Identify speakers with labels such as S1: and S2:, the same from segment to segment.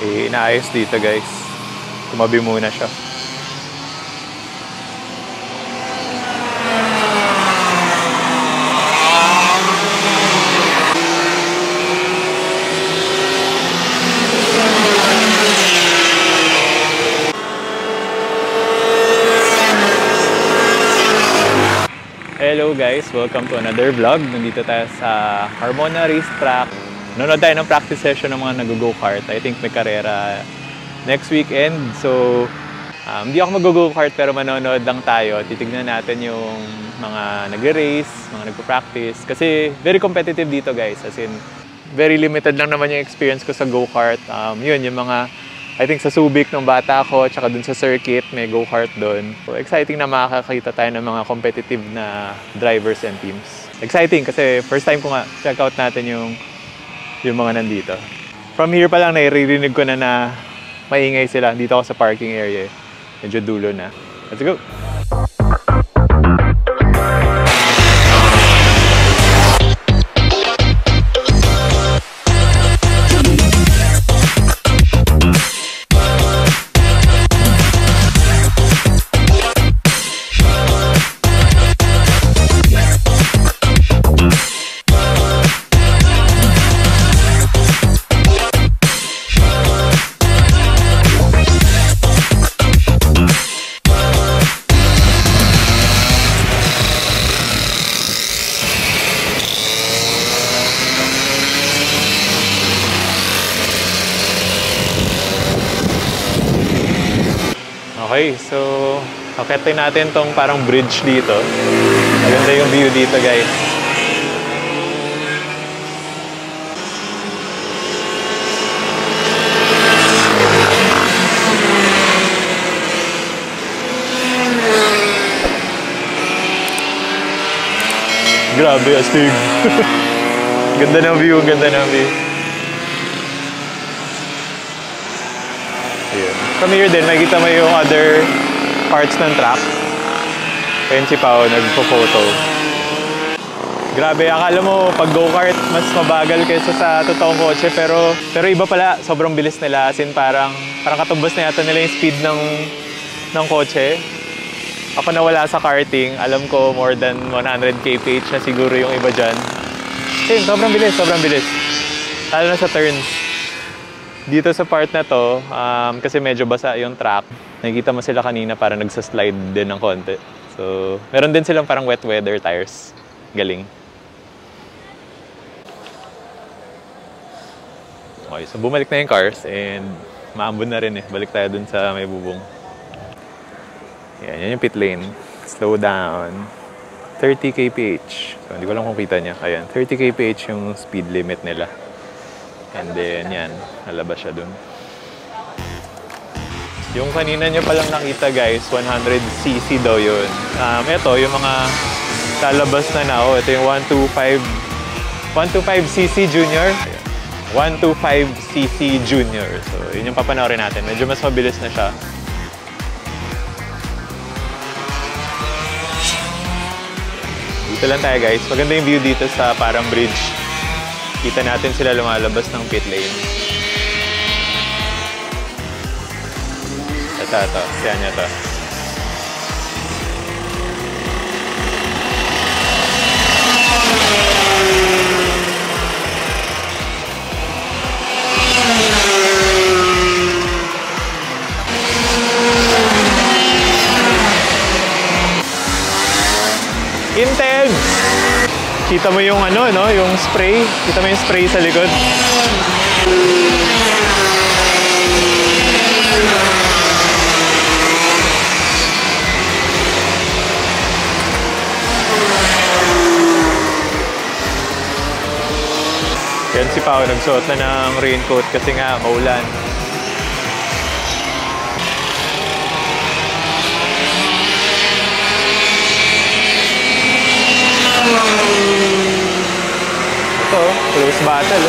S1: inaayos dito guys. Tumabi muna siya. Hello guys, welcome to another vlog. Nandito tayo sa Carmona Racetrack. Nanonood tayo ng practice session ng mga nag-go-kart. I think may karera next weekend. So, hindi ako mag-go-kart pero manonood lang tayo. Titignan natin yung mga nagre-race, mga nagpo-practice. Kasi very competitive dito guys. As in, very limited lang naman yung experience ko sa go-kart. Yun, yung mga I think sa Subic nung bata ko, tsaka dun sa circuit, may go-kart dun. So, exciting na makakakita tayo ng mga competitive na drivers and teams. Exciting kasi first time ko nga check out natin yung mga nandito. From here pa lang, naririnig ko na maingay sila. Dito ako sa parking area. Medyo dulo na. Let's go! Okay, so akitin natin tong parang bridge dito. Maganda yung view dito guys. Grabe, astig. Ganda ng view, ganda ng view. From here din, makikita mo yung other parts ng track. Ayun si Pao, nagpo-photo. Grabe, akala mo pag go-kart, mas mabagal kaysa sa totoong kotse. Pero iba pala, sobrang bilis nila. As in, parang katumbas na yata nila yung speed ng kotse. Ako nawala sa karting, alam ko more than 100 kph na siguro yung iba dyan. Ayun, sobrang bilis. Lalo na sa turns. Dito sa part na to, kasi medyo basa yung track, nakikita mo sila kanina parang nagsaslide din ng konti. So, meron din silang parang wet weather tires. Galing. Okay, so bumalik na yung cars and maambon na rin eh. Balik tayo dun sa may bubong. Yan yung pit lane. Slow down. 30 kph. So, hindi ko lang kung kita niya. Ayan, 30 kph yung speed limit nila. And then, yan. Nalabas siya dun. Yung kanina nyo palang nakita, guys, 100cc daw yun. Ito, yung mga lalabas na na. Oh, ito yung 125cc Junior. 125cc Junior. So, yun yung papanoorin natin. Medyo mas mabilis na siya. Dito lang tayo, guys. Maganda yung view dito sa parang bridge. Kita natin sila lumalabas ng pit lane. Ito. Siya niya to. Intense! Kita mo yung yung spray. Kita mo yung spray sa likod. Yan si Pao, nagsuot na ng raincoat kasi nga maulan. Ito, close battle.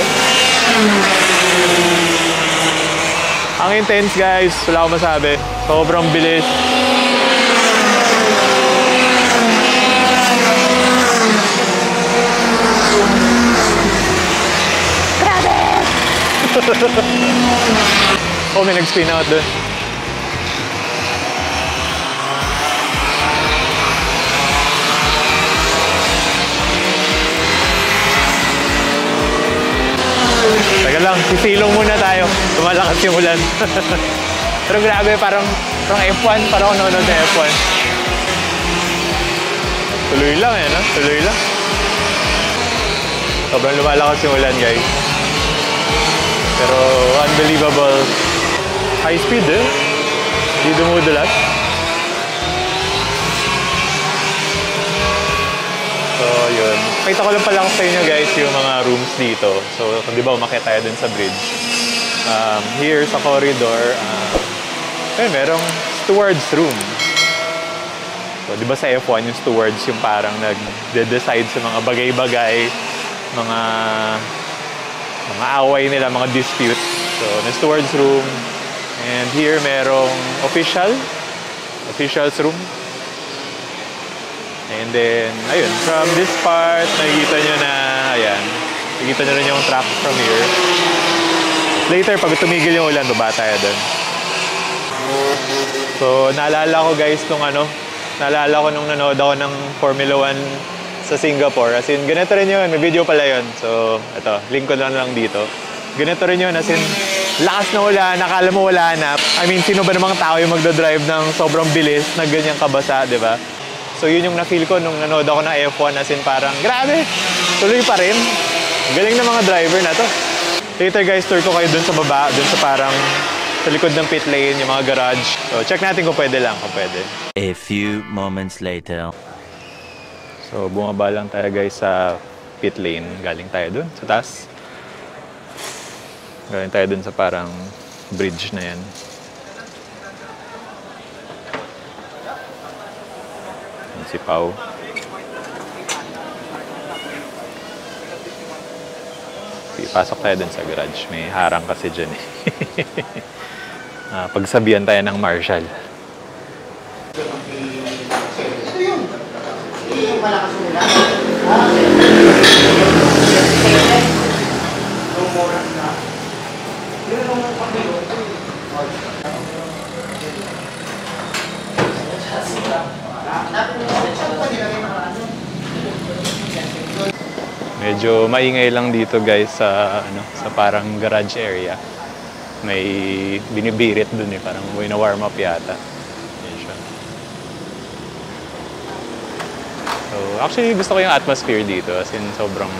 S1: Ang intense guys, wala akong masabi. Sobrang bilis. Grabe! Oh, may nag-spin out doon. Taga lang, sisilong muna tayo. Tumalakas yung ulan. Pero grabe, parang F1. Parang ako nanonood na F1. Tuloy lang eh, no? Tuloy lang. Sobrang lumalakas yung ulan, guys. Pero unbelievable. High speed eh. Hindi dumudulas. So, yun. Pakita ko lang pala sa inyo, guys, yung mga rooms dito. So, kung di ba umakyat tayo dun sa bridge. Here sa corridor, merong steward's room. So, di ba sa F1, yung stewards yung parang nag-decide sa mga bagay-bagay, mga away nila, mga dispute. So, na steward's room. And here, merong official's room. And then, ayun, from this part, nakikita nyo na, ayan, nakikita nyo rin yung track from here. Later, pag tumigil yung ulan, baba tayo doon. So, naalala ko guys naalala ko nung nanood ako ng Formula 1 sa Singapore. As in, ganito rin yun. May video pala yun. So, ito, link ko lang dito. Ganito rin yun. As in, lakas na ulan, nakala mo wala na. I mean, sino ba namang tao yung magdadrive ng sobrang bilis na ganyang kabasa, di ba? So, yun yung na-feel ko nung nanood ako ng F1. As in, parang, grabe! Tuloy pa rin. Galing ng mga driver na to. Later guys, tour ko kayo dun sa baba, dun sa parang sa likod ng pit lane, yung mga garage. So, check natin kung pwede lang, kung pwede.
S2: A few moments later.
S1: So, bumaba lang tayo guys sa pit lane. Galing tayo dun, sa taas. Galing tayo dun sa parang bridge na yan. Yan si Pau. Pasok tayo dun sa garage. May harang kasi dyan eh. Pagsabihan tayo ng marshal.
S3: Ito yun. Yung malakas nila.
S1: Medyo maingay lang dito guys sa parang garage area. May binibirit dun eh, parang wina-warm up yata. Yan siya. So, actually gusto ko yung atmosphere dito, as in sobrang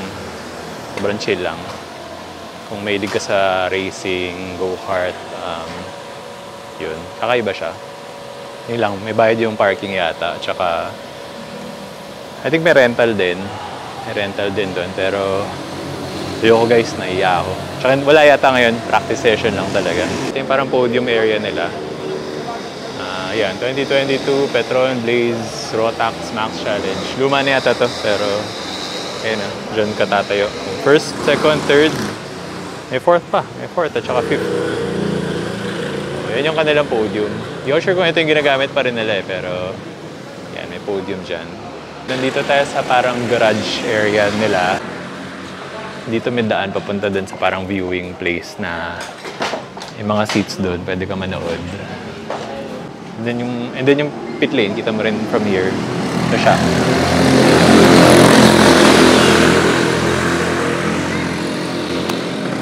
S1: chill lang. Kung mahilig ka sa racing, go-kart, yun, kakaiba siya. Yun lang, may bayad yung parking yata, tsaka I think may rental din. May rental din doon, pero ayoko guys, naiya ako. Tsaka wala yata ngayon, practice session lang talaga. Ito yung parang podium area nila. Ayan, 2022 Petron Blaze Rotax Max Challenge. Luma na yata to, pero ayun na, dyan ka tatayo. First, second, third, may fourth pa. May fourth at saka fifth. Ayan yung kanilang podium. Hindi ko sure kung ito yung ginagamit pa rin nila eh, pero yan, may podium dyan. Nandito tayo sa parang garage area nila. Dito may daan papunta dun sa parang viewing place na may mga seats doon. Pwede ka manood. And then yung pit lane, kita mo rin from here. Ito siya.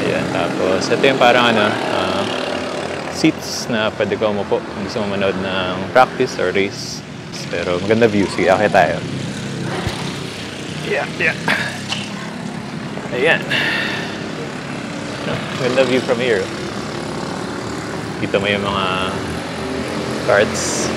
S1: Ayan, tapos ito yung parang seats na pwede ka umupo kung gusto mo manood ng practice or race. Pero maganda view. Sige, akit tayo. Yeah. Ayan. Maganda view from here. Kita mo yung mga carts.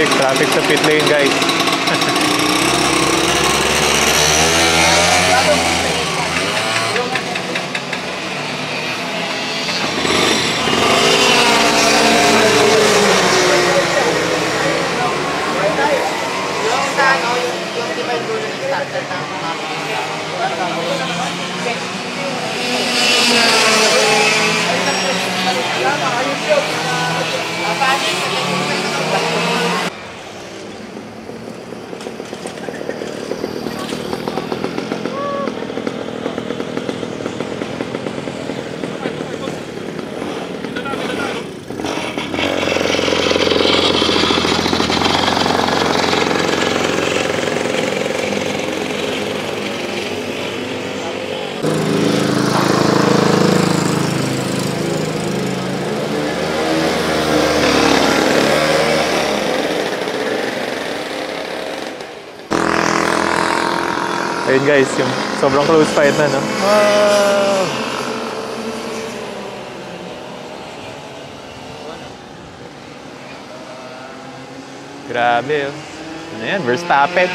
S1: Traffic sa pit lane, guys. Ayun guys, yung sobrang close fight na, no? Wow! Grabe, oh. Ano yan? Verstappen.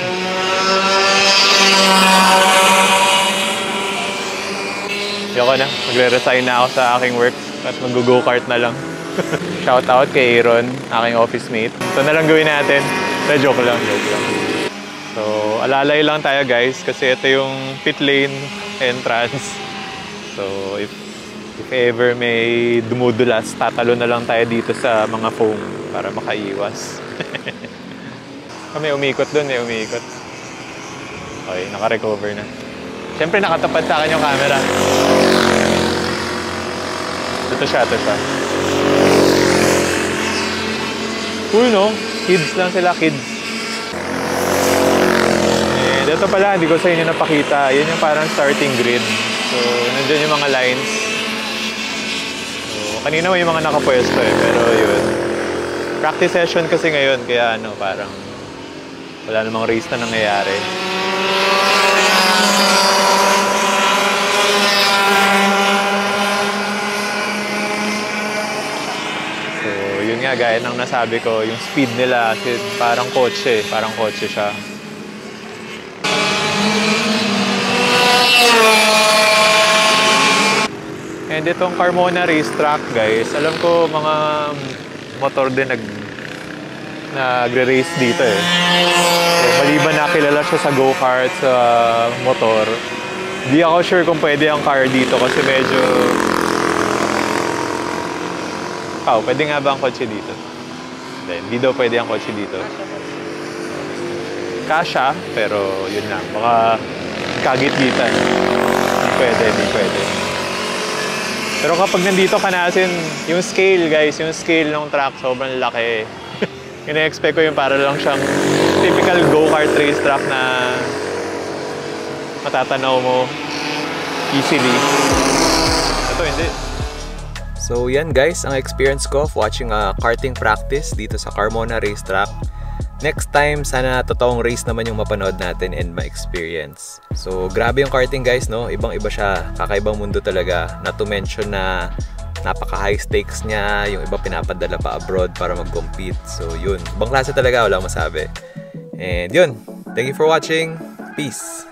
S1: Yoko na. Magre-resign na ako sa aking work at mag-go-kart na lang. Shout out kay Aaron, aking office mate. Ito na lang gawin natin. Joke lang. So, alalay lang tayo guys kasi ito yung pit lane entrance. So, if ever may dumudulas, tatalo na lang tayo dito sa mga foam para makaiwas. May umikot dun, may umikot. Okay, naka-recover na. Siyempre, nakatapat sa akin yung camera. Ito siya. Cool, no? Kids lang sila, kids. And ito pala, hindi ko sa inyo napakita. Yan yung parang starting grid. So, nandyan yung mga lines. So, kanina may mga nakapwesto eh, pero yun. Practice session kasi ngayon, kaya ano, parang wala namang race na nangyayari. So, yun nga, gaya ng nasabi ko, yung speed nila, kasi parang kotse siya. And itong Carmona Racetrack, guys, alam ko mga motor din nagre-race dito eh. So, maliban na kilala siya sa go-kart, sa motor, di ako sure kung pwede ang car dito kasi medyo... pwede nga ba ang kotse dito? Hindi daw pwede ang kotse dito. Kasha, pero yun lang. Baka kagit-gitan. Hindi pwede. Pero kapag nandito ka natin, yung scale guys, yung scale ng track sobrang laki. Ina-expect ko yung para lang siyang typical go-kart race track na matatanaw mo easily. Ito hindi. So yan guys, ang experience ko of watching a karting practice dito sa Carmona Racetrack. Next time, sana totoong race naman yung mapanood natin and ma-experience. So grabe yung karting guys, no? Ibang-iba siya, kakaibang mundo talaga. Not to mention na napaka-high stakes niya, yung iba pinapadala pa abroad para mag-compete. So yun, ibang klase talaga, wala masabi. And yun, thank you for watching. Peace!